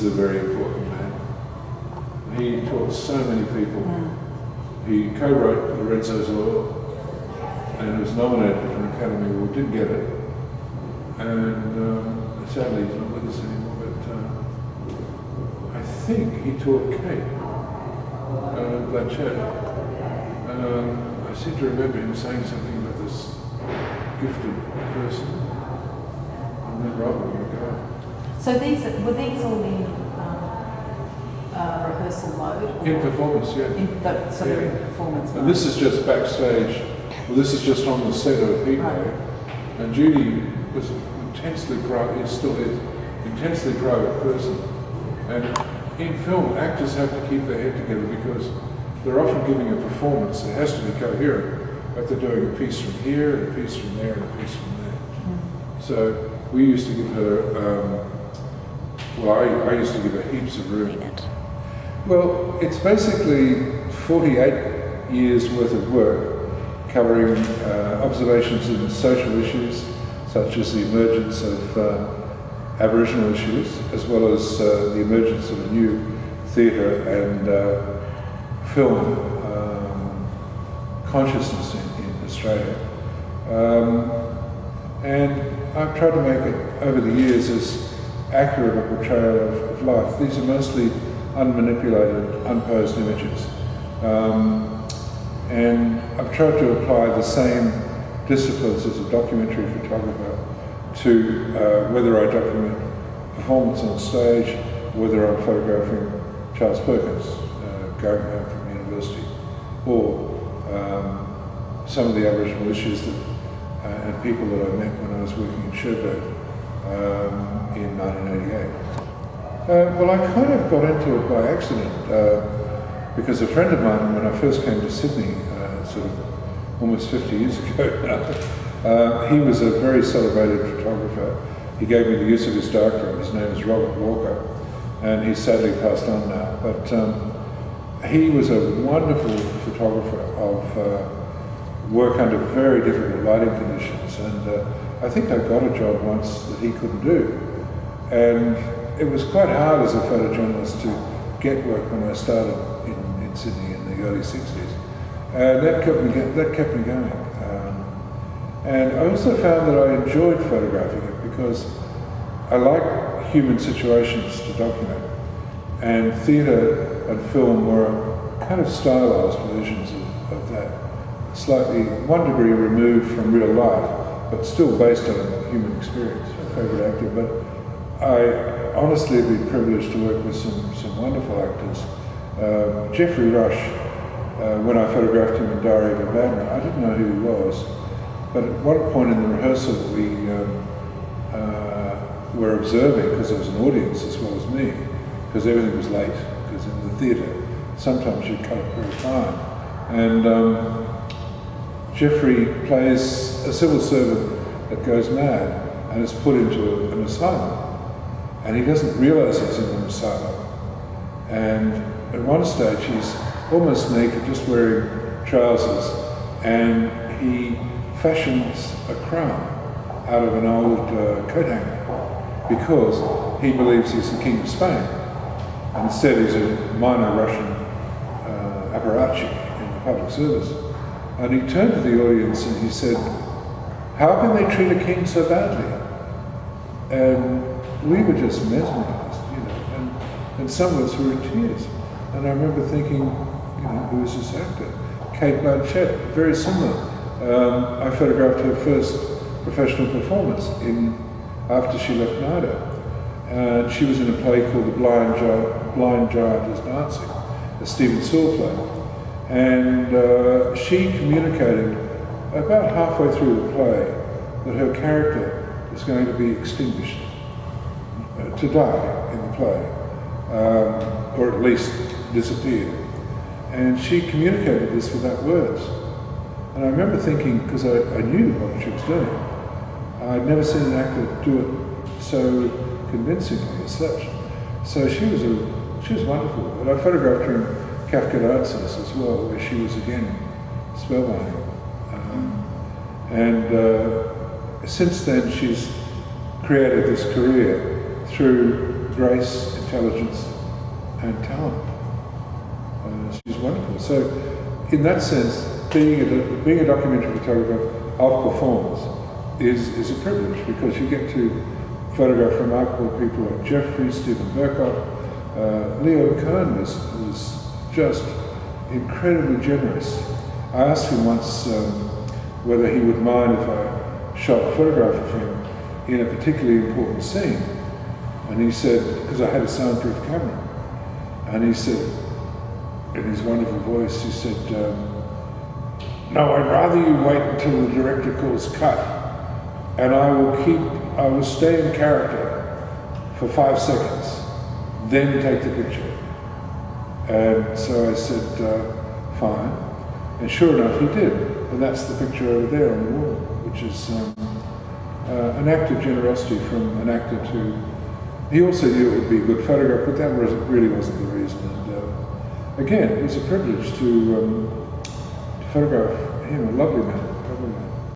a very important man. He taught so many people. He co-wrote Lorenzo's Law and was nominated for an Academy Award, didn't get it. And sadly he's not with us anymore, but I think he taught Kate Blanchett. I seem to remember him saying something about this gifted person. And then Robert McFarlane. So were these all in rehearsal mode? In performance, yeah. They're in performance mode. And this is just backstage. Well, this is just on the set of Heatwave. Right. And Judy was intensely private, still is, intensely private person. And in film, actors have to keep their head together because they're often giving a performance that has to be coherent, but they're doing a piece from here, and a piece from there, and a piece from there. So we used to give her, I used to give her heaps of room. Well, it's basically 48 years worth of work covering observations in social issues, such as the emergence of Aboriginal issues, as well as the emergence of a new theatre and film consciousness in Australia. And I've tried to make it, over the years, as accurate a portrayal of life. These are mostly unmanipulated, unposed images. And I've tried to apply the same disciplines as a documentary photographer to whether I document performance on stage, whether I'm photographing Charles Perkins going home from university, or some of the Aboriginal issues that, and people that I met when I was working in Sherbrooke in 1988. Well, I kind of got into it by accident because a friend of mine, when I first came to Sydney, sort of almost 50 years ago now, he was a very celebrated photographer. He gave me the use of his darkroom. His name is Robert Walker, and he's sadly passed on now. But he was a wonderful photographer of work under very difficult lighting conditions, and I think I got a job once that he couldn't do. And it was quite hard as a photojournalist to get work when I started in Sydney in the early 60s. And that kept me going. And I also found that I enjoyed photographing it because I like human situations to document. And theatre and film were kind of stylized versions of that. Slightly, 1 degree removed from real life, but still based on human experience. My favourite actor, but I honestly have been privileged to work with some wonderful actors. Geoffrey Rush, when I photographed him in Diary of a Madman, I didn't know who he was, but at one point in the rehearsal we were observing, because there was an audience as well as me, because everything was late, because in the theatre sometimes you cut it very fine. And Geoffrey plays a civil servant that goes mad and is put into an asylum. And he doesn't realise he's in an asylum. And at one stage he's almost naked, just wearing trousers, and he fashions a crown out of an old coat hanger because he believes he's the King of Spain. And instead he's a minor Russian apparatchik in the public service. And he turned to the audience and he said, "How can they treat a king so badly?" And we were just mesmerised, and some of us were in tears. And I remember thinking, who is this actor? Cate Blanchett, very similar. I photographed her first professional performance after she left NIDA. And she was in a play called The Blind Giant is Dancing, a Stephen Sewell play. And she communicated about halfway through the play that her character was going to be extinguished, to die in the play, or at least disappear. And she communicated this without words. And I remember thinking, because I knew what she was doing, I'd never seen an actor do it so convincingly as such. So she was wonderful. And I photographed her in Kafka as well, where she was again spellbinding. And since then she's created this career through grace intelligence and talent. She's wonderful. So, in that sense, being a documentary photographer of performance is a privilege, because you get to photograph remarkable people like Jeffrey, Stephen Burkott. Leo Cohen was just incredibly generous. I asked him once whether he would mind if I shot a photograph of him in a particularly important scene. And he said, because I had a soundproof camera, and he said, in his wonderful voice, he said, no, I'd rather you wait until the director calls cut, and I will stay in character for 5 seconds, then take the picture. And so I said, fine. And sure enough, he did. And that's the picture over there on the wall, which is an act of generosity from an actor to... He also knew it would be a good photograph, but that really wasn't the reason. And again, it was a privilege to photograph him, a lovely man.